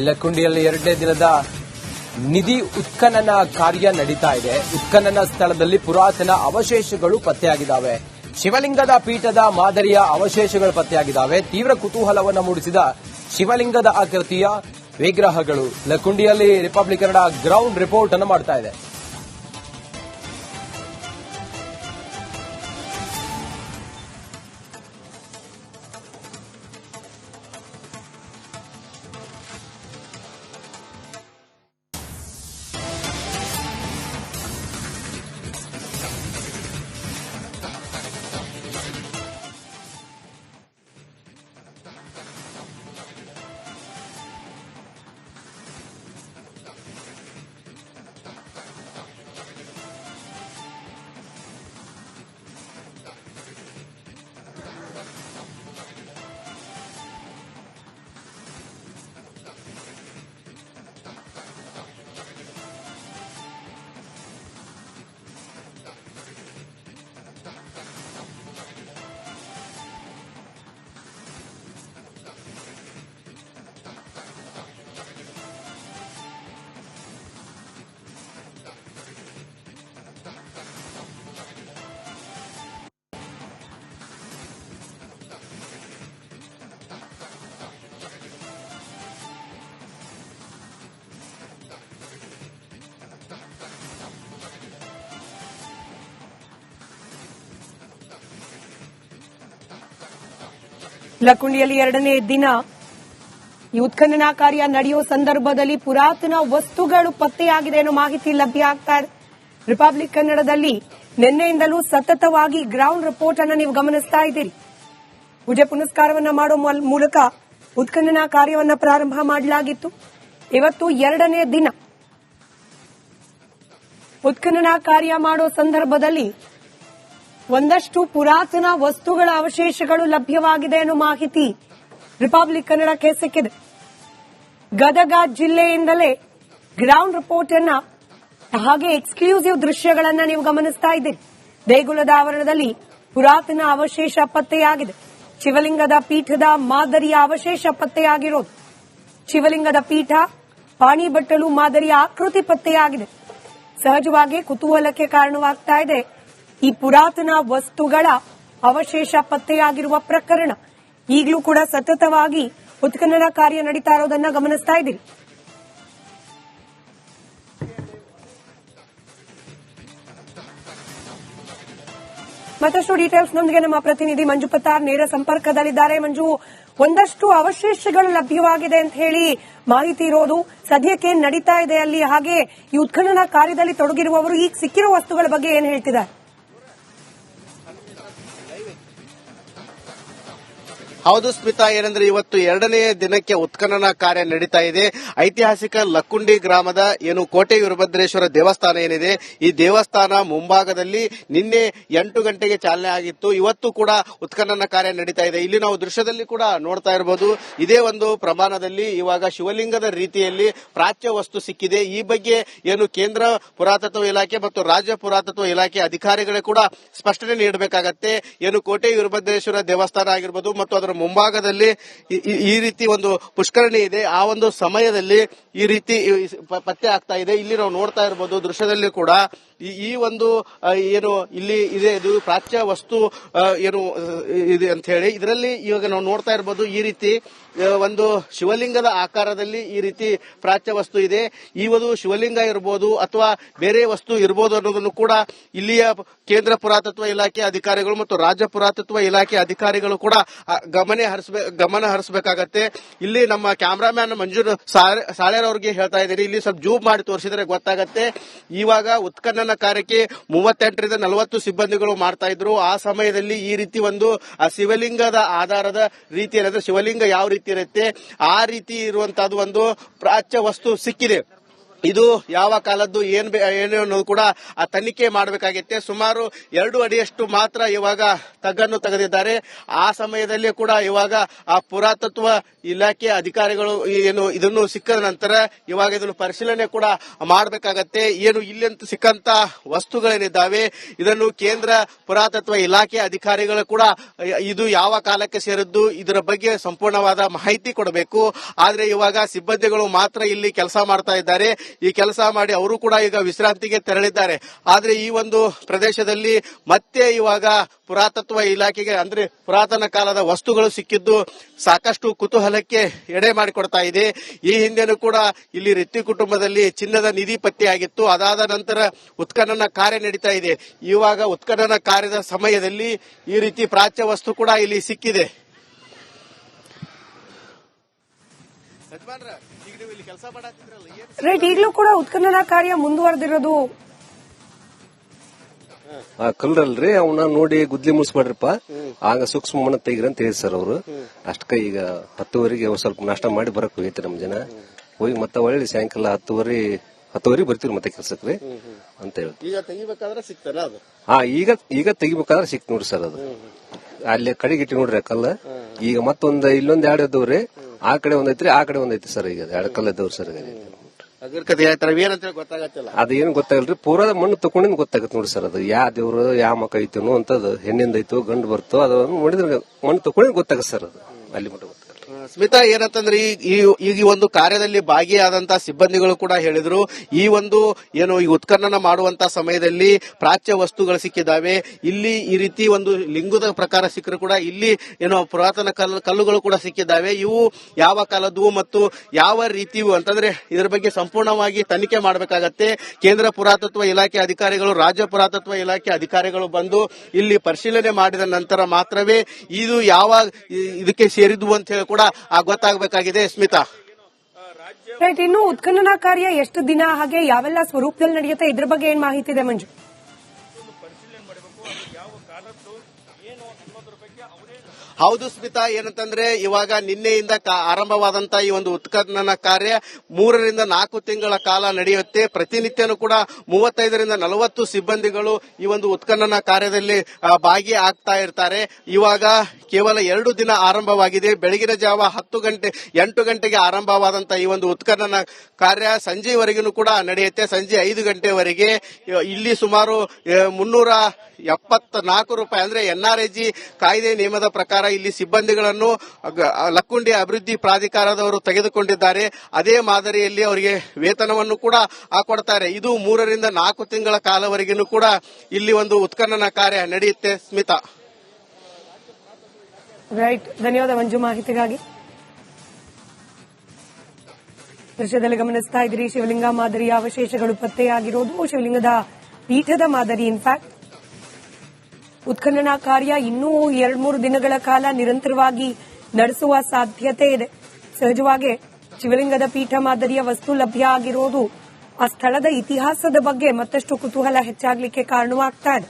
ಲಕ್ಕುಂಡಿಯಲ್ಲಿ ಎರಡನೇ ದಿನದ ನಿಧಿ ಉತ್ಖನನ ಕಾರ್ಯ ನಡೀತಾ ಇದೆ. ಉತ್ಖನನ ಸ್ಥಳದಲ್ಲಿ ಪುರಾತನ ಅವಶೇಷಗಳು ಪತ್ತೆಯಾಗಿದ್ದಾವೆ. ಶಿವಲಿಂಗದ ಪೀಠದ ಮಾದರಿಯ ಅವಶೇಷಗಳು ಪತ್ತೆಯಾಗಿದ್ದಾವೆ. ತೀವ್ರ ಕುತೂಹಲವನ್ನು ಮೂಡಿಸಿದ ಶಿವಲಿಂಗದ ಆಕೃತಿಯ ವಿಗ್ರಹಗಳು. ಲಕ್ಕುಂಡಿಯಲ್ಲಿ ರಿಪಬ್ಲಿಕ್ ಕನ್ನಡ ಗ್ರೌಂಡ್ ರಿಪೋರ್ಟ್ ಅನ್ನು ಮಾಡ್ತಾ ಇದೆ. ಲಕ್ಕುಂಡಿಯಲ್ಲಿ ಎರಡನೇ ದಿನ ಈ ಉತ್ಖನನ ಕಾರ್ಯ ನಡೆಯುವ ಸಂದರ್ಭದಲ್ಲಿ ಪುರಾತನ ವಸ್ತುಗಳು ಪತ್ತೆಯಾಗಿದೆ ಅನ್ನೋ ಮಾಹಿತಿ ಲಭ್ಯ ಆಗ್ತಾ ಇದೆ. ರಿಪಬ್ಲಿಕ್ ಕನ್ನಡದಲ್ಲಿ ನಿನ್ನೆಯಿಂದಲೂ ಸತತವಾಗಿ ಗ್ರೌಂಡ್ ರಿಪೋರ್ಟ್ ಅನ್ನು ನೀವು ಗಮನಿಸ್ತಾ ಇದ್ದೀರಿ. ಪೂಜೆ ಪುನಸ್ಕಾರವನ್ನ ಮಾಡುವ ಮೂಲಕ ಉತ್ಖನನ ಕಾರ್ಯವನ್ನ ಪ್ರಾರಂಭ ಮಾಡಲಾಗಿತ್ತು. ಇವತ್ತು ಎರಡನೇ ದಿನ ಉತ್ಖನನ ಕಾರ್ಯ ಮಾಡೋ ಸಂದರ್ಭದಲ್ಲಿ ಒಂದಷ್ಟು ಪುರಾತನ ವಸ್ತುಗಳ ಅವಶೇಷಗಳು ಲಭ್ಯವಾಗಿದೆ ಅನ್ನೋ ಮಾಹಿತಿ ರಿಪಬ್ಲಿಕ್ ಕನ್ನಡಕ್ಕೆ ಸಿಕ್ಕಿದೆ. ಗದಗ ಜಿಲ್ಲೆಯಿಂದಲೇ ಗ್ರೌಂಡ್ ರಿಪೋರ್ಟ್ ಅನ್ನ ಹಾಗೆ ಎಕ್ಸ್ಕ್ಲೂಸಿವ್ ದೃಶ್ಯಗಳನ್ನ ನೀವು ಗಮನಿಸ್ತಾ ಇದ್ದೀರಿ. ದೇಗುಲದ ಆವರಣದಲ್ಲಿ ಪುರಾತನ ಅವಶೇಷ ಪತ್ತೆಯಾಗಿದೆ. ಶಿವಲಿಂಗದ ಪೀಠದ ಮಾದರಿಯ ಅವಶೇಷ ಪತ್ತೆಯಾಗಿರೋದು. ಶಿವಲಿಂಗದ ಪೀಠ, ಪಾಣಿಬಟ್ಟಲು ಮಾದರಿಯ ಆಕೃತಿ ಪತ್ತೆಯಾಗಿದೆ. ಸಹಜವಾಗಿ ಕುತೂಹಲಕ್ಕೆ ಕಾರಣವಾಗ್ತಾ ಇದೆ ಈ ಪುರಾತನ ವಸ್ತುಗಳ ಅವಶೇಷ ಪತ್ತೆಯಾಗಿರುವ ಪ್ರಕರಣ. ಈಗಲೂ ಕೂಡ ಸತತವಾಗಿ ಉತ್ಖನನ ಕಾರ್ಯ ನಡೀತಾ ಇರೋದನ್ನ ಗಮನಿಸ್ತಾ ಇದ್ದೀರಿ. ಮತ್ತಷ್ಟು ಡೀಟೇಲ್ಸ್ನೊಂದಿಗೆ ನಮ್ಮ ಪ್ರತಿನಿಧಿ ಮಂಜು ಪತ್ತಾರ್ ನೇರ ಸಂಪರ್ಕದಲ್ಲಿದ್ದಾರೆ. ಮಂಜು, ಒಂದಷ್ಟು ಅವಶೇಷಗಳು ಲಭ್ಯವಾಗಿದೆ ಅಂತ ಹೇಳಿ ಮಾಹಿತಿ ಇರೋದು ಸದ್ಯಕ್ಕೆ ನಡೀತಾ ಇದೆ ಅಲ್ಲಿ. ಹಾಗೆ ಈ ಉತ್ಖನನ ಕಾರ್ಯದಲ್ಲಿ ತೊಡಗಿರುವವರು ಈಗ ಸಿಕ್ಕಿರುವ ವಸ್ತುಗಳ ಬಗ್ಗೆ ಏನ್ ಹೇಳ್ತಿದ್ದಾರೆ? ಹೌದು ಸ್ಮಿತಾ, ಏನಂದ್ರೆ ಇವತ್ತು ಎರಡನೇ ದಿನಕ್ಕೆ ಉತ್ಖನನ ಕಾರ್ಯ ನಡೀತಾ ಇದೆ. ಐತಿಹಾಸಿಕ ಲಕ್ಕುಂಡಿ ಗ್ರಾಮದ ಏನು ಕೋಟೆ ವೀರಭದ್ರೇಶ್ವರ ದೇವಸ್ಥಾನ ಏನಿದೆ, ಈ ದೇವಸ್ಥಾನ ಮುಂಭಾಗದಲ್ಲಿ ನಿನ್ನೆ 8 ಗಂಟೆಗೆ ಚಾಲನೆ ಆಗಿತ್ತು. ಇವತ್ತು ಕೂಡ ಉತ್ಖನನ ಕಾರ್ಯ ನಡೀತಾ ಇದೆ. ಇಲ್ಲಿ ನಾವು ದೃಶ್ಯದಲ್ಲಿ ಕೂಡ ನೋಡ್ತಾ ಇರಬಹುದು. ಇದೇ ಒಂದು ಪ್ರಮಾಣದಲ್ಲಿ ಇವಾಗ ಶಿವಲಿಂಗದ ರೀತಿಯಲ್ಲಿ ಪ್ರಾಚ್ಯ ವಸ್ತು ಸಿಕ್ಕಿದೆ. ಈ ಬಗ್ಗೆ ಏನು ಕೇಂದ್ರ ಪುರಾತತ್ವ ಇಲಾಖೆ ಮತ್ತು ರಾಜ್ಯ ಪುರಾತತ್ವ ಇಲಾಖೆ ಅಧಿಕಾರಿಗಳೇ ಕೂಡ ಸ್ಪಷ್ಟನೆ ನೀಡಬೇಕಾಗತ್ತೆ. ಏನು ಕೋಟೆ ವೀರಭದ್ರೇಶ್ವರ ದೇವಸ್ಥಾನ ಆಗಿರ್ಬೋದು ಮತ್ತು ಅದರ ಮುಂಭಾಗದಲ್ಲಿ ಈ ರೀತಿ ಒಂದು ಪುಷ್ಕರಣಿ ಇದೆ. ಆ ಒಂದು ಸಮಯದಲ್ಲಿ ಈ ರೀತಿ ಪತ್ತೆ ಆಗ್ತಾ ಇದೆ. ಇಲ್ಲಿ ನಾವು ನೋಡ್ತಾ ಇರಬಹುದು ದೃಶ್ಯದಲ್ಲಿ ಕೂಡ ಈ ಒಂದು ಏನು ಇಲ್ಲಿ ಇದೆ, ಇದು ಪ್ರಾಚ್ಯ ವಸ್ತು ಏನು ಇದೆ ಅಂತ ಹೇಳಿ ಇದರಲ್ಲಿ ಇವಾಗ ನಾವು ನೋಡ್ತಾ ಇರಬಹುದು. ಈ ರೀತಿ ಒಂದು ಶಿವಲಿಂಗದ ಆಕಾರದಲ್ಲಿ ಈ ರೀತಿ ಪ್ರಾಚ್ಯ ವಸ್ತು ಇದೆ. ಈ ಒಂದು ಶಿವಲಿಂಗ ಇರಬಹುದು ಅಥವಾ ಬೇರೆ ವಸ್ತು ಇರಬಹುದು ಅನ್ನೋದನ್ನು ಕೂಡ ಇಲ್ಲಿಯ ಕೇಂದ್ರ ಪುರಾತತ್ವ ಇಲಾಖೆ ಅಧಿಕಾರಿಗಳು ಮತ್ತು ರಾಜ್ಯ ಪುರಾತತ್ವ ಇಲಾಖೆ ಅಧಿಕಾರಿಗಳು ಕೂಡ ಗಮನ ಹರಿಸಬೇಕಾಗತ್ತೆ. ಇಲ್ಲಿ ನಮ್ಮ ಕ್ಯಾಮರಾಮ್ಯಾನ್ ಮಂಜು ಸಾಳೇರ್ ಅವ್ರಿಗೆ ಹೇಳ್ತಾ ಇದ್ದೀನಿ, ಇಲ್ಲಿ ಸ್ವಲ್ಪ ಜೂಮ್ ಮಾಡಿ ತೋರಿಸಿದ್ರೆ ಗೊತ್ತಾಗತ್ತೆ. ಇವಾಗ ಉತ್ಖನನ ಕಾರ್ಯಕ್ಕೆ 38ರಿಂದ 40 ಸಿಬ್ಬಂದಿಗಳು ಮಾಡ್ತಾ ಇದ್ರು. ಆ ಸಮಯದಲ್ಲಿ ಈ ರೀತಿ ಒಂದು ಶಿವಲಿಂಗದ ಆಧಾರದ ರೀತಿ ಏನಂದ್ರೆ ಶಿವಲಿಂಗ ಯಾವ ರೀತಿ ಇರುತ್ತೆ ಆ ರೀತಿ ಇರುವಂತಹದ್ದು ಒಂದು ಪ್ರಾಚ್ಯ ವಸ್ತು ಸಿಕ್ಕಿದೆ. ಇದು ಯಾವ ಕಾಲದ್ದು ಏನು ಅನ್ನೋದು ಕೂಡ ಆ ತನಿಖೆ ಮಾಡಬೇಕಾಗಿತ್ತೆ. ಸುಮಾರು 2 ಅಡಿಯಷ್ಟು ಮಾತ್ರ ಇವಾಗ ತಗ್ಗನ್ನು ತೆಗೆದಿದ್ದಾರೆ. ಆ ಸಮಯದಲ್ಲಿ ಕೂಡ ಇವಾಗ ಆ ಪುರಾತತ್ವ ಇಲಾಖೆ ಅಧಿಕಾರಿಗಳು ಏನು ಇದನ್ನು ಸಿಕ್ಕದ ನಂತರ ಇವಾಗ ಇದನ್ನು ಪರಿಶೀಲನೆ ಕೂಡ ಮಾಡಬೇಕಾಗತ್ತೆ. ಏನು ಇಲ್ಲಂತೂ ಸಿಕ್ಕಂತ ವಸ್ತುಗಳೇನಿದ್ದಾವೆ ಇದನ್ನು ಕೇಂದ್ರ ಪುರಾತತ್ವ ಇಲಾಖೆ ಅಧಿಕಾರಿಗಳು ಕೂಡ ಇದು ಯಾವ ಕಾಲಕ್ಕೆ ಸೇರಿದ್ದು ಇದರ ಬಗ್ಗೆ ಸಂಪೂರ್ಣವಾದ ಮಾಹಿತಿ ಕೊಡಬೇಕು. ಆದ್ರೆ ಇವಾಗ ಸಿಬ್ಬಂದಿಗಳು ಮಾತ್ರ ಇಲ್ಲಿ ಕೆಲಸ ಮಾಡ್ತಾ ಇದ್ದಾರೆ. ಈ ಕೆಲಸ ಮಾಡಿ ಅವರು ಕೂಡ ಈಗ ವಿಶ್ರಾಂತಿಗೆ ತೆರಳಿದ್ದಾರೆ. ಆದ್ರೆ ಈ ಒಂದು ಪ್ರದೇಶದಲ್ಲಿ ಮತ್ತೆ ಇವಾಗ ಪುರಾತತ್ವ ಇಲಾಖೆಗೆ ಅಂದ್ರೆ ಪುರಾತನ ಕಾಲದ ವಸ್ತುಗಳು ಸಿಕ್ಕಿದ್ದು ಸಾಕಷ್ಟು ಕುತೂಹಲಕ್ಕೆ ಎಡೆ ಮಾಡಿಕೊಡ್ತಾ ಇದೆ. ಈ ಹಿಂದೆನೂ ಕೂಡ ಇಲ್ಲಿ ರಿತ್ತಿ ಕುಟುಂಬದಲ್ಲಿ ಚಿನ್ನದ ನಿಧಿ ಪತ್ತೆಯಾಗಿತ್ತು. ಅದಾದ ನಂತರ ಉತ್ಖನನ ಕಾರ್ಯ ನಡೀತಾ ಇದೆ. ಇವಾಗ ಉತ್ಖನನ ಕಾರ್ಯದ ಸಮಯದಲ್ಲಿ ಈ ರೀತಿ ಪ್ರಾಚ್ಯ ವಸ್ತು ಕೂಡ ಇಲ್ಲಿ ಸಿಕ್ಕಿದೆ. ರೈಟ್, ಈಗಲೂ ಕೂಡ ಉತ್ಖನನ ಕಾರ್ಯ ಮುಂದುವರೆದಿರೋದು. ಕಲ್ರಲ್ರಿ ಅವನ್ನ ನೋಡಿ ಗುದ್ಲಿ ಮುಗಿಸ್ಬೇಡ್ರಪ್ಪ, ಆಗ ಸೂಕ್ಷ್ಮ ಮಣ್ಣ ತೆಗಿರಿ ಅಂತ ಹೇಳಿ ಸರ್ ಅವರು. ಅಷ್ಟಕ್ಕ ಈಗ 10ವರೆಗೆ ಸ್ವಲ್ಪ ನಾಷ್ಟ ಮಾಡಿ ಬರಕ್ ಹೋಗೈತಿ ನಮ್ ಜನ. ಹೋಗಿ ಮತ್ತೆ ಒಳ್ಳೆ ಸಾಯಂಕಾಲ 10ವರೆಗೆ ಬರ್ತೀವಿ ಮತ್ತೆ ಕೆಲ್ಸಕ್ರಿ ಅಂತ ಹೇಳಿ. ಈಗ ತೆಗಿಬೇಕಾದ್ರೆ ಸಿಗ್ತಾರ ಅದು? ಈಗ ತೆಗಿಬೇಕಾದ್ರೆ ಸಿಕ್ತ ನೋಡ್ರಿ ಸರ್ ಅದು. ಅಲ್ಲಿ ಕಡೆಗಿಟ್ಟಿ ನೋಡ್ರಿ ಕಲ್ಲ. ಈಗ ಮತ್ತೊಂದ್ ಇಲ್ಲೊಂದ್ 2 ಇದ್ದವ್ರಿ, ಆ ಕಡೆ ಒಂದೈತ್ರಿ ಆ ಕಡೆ ಒಂದೈತಿ ಸರ್. ಈಗ 2 ಕಲ್ಲ ಇದ್ದವ್ರಿ ಸರ್. ಅದೇನು ಗೊತ್ತಾಗಲ್ರಿ, ಪೂರಾ ಮಣ್ಣು ತಕೊಂಡಿದ್ ಗೊತ್ತಾಗತ್ತೆ ನೋಡಿ ಸರ್. ಅದು ಯಾವ ದೇವ್ರು ಯಾವ ಮಕ್ಕ ಐತೇನೋ ಅಂತದ್, ಹೆಣ್ಣಿಂದ ಐತೋ ಗಂಡು ಬರ್ತೋ ಅದು ನೋಡಿದ್ರೆ ಮಣ್ಣು ತಕೊಂಡಿದ್ ಗೊತ್ತಾಗತ್ತೆ ಸರ್. ಅದು ಅಲ್ಲಿ ಮಟ್ಟ ಗೊತ್ತಾಗಲ್ಲ. ಸ್ಮಿತಾ, ಏನಂತಂದ್ರೆ ಈ ಒಂದು ಕಾರ್ಯದಲ್ಲಿ ಭಾಗಿಯಾದಂತಹ ಸಿಬ್ಬಂದಿಗಳು ಕೂಡ ಹೇಳಿದ್ರು, ಈ ಒಂದು ಏನು ಈ ಉತ್ಖನನ ಮಾಡುವಂತ ಸಮಯದಲ್ಲಿ ಪ್ರಾಚ್ಯ ವಸ್ತುಗಳು ಸಿಕ್ಕಿದ್ದಾವೆ. ಇಲ್ಲಿ ಈ ರೀತಿ ಒಂದು ಲಿಂಗದ ಪ್ರಕಾರ ಸಿಕ್ಕರು ಕೂಡ ಇಲ್ಲಿ ಏನೋ ಪುರಾತನ ಕಲ್ಲುಗಳು ಕೂಡ ಸಿಕ್ಕಿದ್ದಾವೆ. ಇವು ಯಾವ ಕಾಲದವು ಮತ್ತು ಯಾವ ರೀತಿಯು ಅಂತಂದ್ರೆ ಇದರ ಬಗ್ಗೆ ಸಂಪೂರ್ಣವಾಗಿ ತನಿಖೆ ಮಾಡಬೇಕಾಗತ್ತೆ. ಕೇಂದ್ರ ಪುರಾತತ್ವ ಇಲಾಖೆ ಅಧಿಕಾರಿಗಳು, ರಾಜ್ಯ ಪುರಾತತ್ವ ಇಲಾಖೆ ಅಧಿಕಾರಿಗಳು ಬಂದು ಇಲ್ಲಿ ಪರಿಶೀಲನೆ ಮಾಡಿದ ನಂತರ ಮಾತ್ರವೇ ಇದು ಯಾವ ಇದಕ್ಕೆ ಸೇರಿದ್ವು ಅಂತ ಹೇಳಿ ಕೂಡ ಗೊತ್ತಾಗಬೇಕಾಗಿದೆ. ಸ್ಮಿತಾ, ರೈಟ್, ಇನ್ನು ಉತ್ಖನನ ಕಾರ್ಯ ಎಷ್ಟು ದಿನ ಹಾಗೆ ಯಾವೆಲ್ಲ ಸ್ವರೂಪದಲ್ಲಿ ನಡೆಯುತ್ತೆ ಇದ್ರ ಬಗ್ಗೆ ಏನ್ ಮಾಹಿತಿ ಇದೆ ಮಂಜು? ಹೌದು ಸ್ಮಿತಾ, ಏನಂತಂದ್ರೆ ಇವಾಗ ನಿನ್ನೆಯಿಂದ ಆರಂಭವಾದಂತಹ ಈ ಒಂದು ಉತ್ಖನನ ಕಾರ್ಯ 3 ರಿಂದ 4 ತಿಂಗಳ ಕಾಲ ನಡೆಯುತ್ತೆ. ಪ್ರತಿನಿತ್ಯನೂ ಕೂಡ 35 ರಿಂದ 40 ಸಿಬ್ಬಂದಿಗಳು ಈ ಒಂದು ಉತ್ಖನನ ಕಾರ್ಯದಲ್ಲಿ ಭಾಗಿ ಆಗ್ತಾ ಇರ್ತಾರೆ. ಇವಾಗ ಕೇವಲ 2 ದಿನ ಆರಂಭವಾಗಿದೆ. ಬೆಳಗಿನ ಜಾವ 8 ಗಂಟೆಗೆ ಆರಂಭವಾದಂತಹ ಈ ಒಂದು ಉತ್ಖನನ ಕಾರ್ಯ ಸಂಜೆವರೆಗೂ ಕೂಡ ನಡೆಯುತ್ತೆ. ಸಂಜೆ 5 ಗಂಟೆವರೆಗೆ ಇಲ್ಲಿ ಸುಮಾರು 374 ರೂಪಾಯಿ ಅಂದ್ರೆ ಎನ್ಆರ್ಎಜಿ ಕಾಯ್ದೆ ನಿಯಮದ ಪ್ರಕಾರ ಇಲ್ಲಿ ಸಿಬ್ಬಂದಿಗಳನ್ನು ಲಕ್ಕುಂಡಿ ಅಭಿವೃದ್ಧಿ ಪ್ರಾಧಿಕಾರದವರು ತೆಗೆದುಕೊಂಡಿದ್ದಾರೆ. ಅದೇ ಮಾದರಿಯಲ್ಲಿ ಅವರಿಗೆ ವೇತನವನ್ನು ಕೂಡ ಕೊಡ್ತಾರೆ. ಇದು 3 ರಿಂದ 4 ತಿಂಗಳ ಕಾಲವರೆಗೂ ಕೂಡ ಇಲ್ಲಿ ಒಂದು ಉತ್ಖನನ ಕಾರ್ಯ ನಡೆಯುತ್ತೆ. ಸ್ಮಿತಾ, ರೈಟ್, ಧನ್ಯವಾದ ಮಂಜು ಮಾಹಿತಿಗಾಗಿ. ದೃಶ್ಯದಲ್ಲಿ ಗಮನಿಸ್ತಾ ಇದ್ರಿ, ಶಿವಲಿಂಗ ಮಾದರಿಯ ಅವಶೇಷಗಳು ಪತ್ತೆಯಾಗಿರೋದು. ಶಿವಲಿಂಗದ ಪೀಠದ ಮಾದರಿ. ಇನ್ಫ್ಯಾಕ್ಟ್ ಉತ್ಖನನ ಕಾರ್ಯ ಇನ್ನೂ 2-3 ದಿನಗಳ ಕಾಲ ನಿರಂತರವಾಗಿ ನಡೆಸುವ ಸಾಧ್ಯತೆ ಇದೆ. ಸಹಜವಾಗಿ ಶಿವಲಿಂಗದ ಪೀಠ ಮಾದರಿಯ ವಸ್ತು ಲಭ್ಯ ಆಗಿರೋದು ಆ ಸ್ಥಳದ ಇತಿಹಾಸದ ಬಗ್ಗೆ ಮತ್ತಷ್ಟು ಕುತೂಹಲ ಹೆಚ್ಚಾಗಲಿಕ್ಕೆ ಕಾರಣವಾಗ್ತಾ ಇದೆ.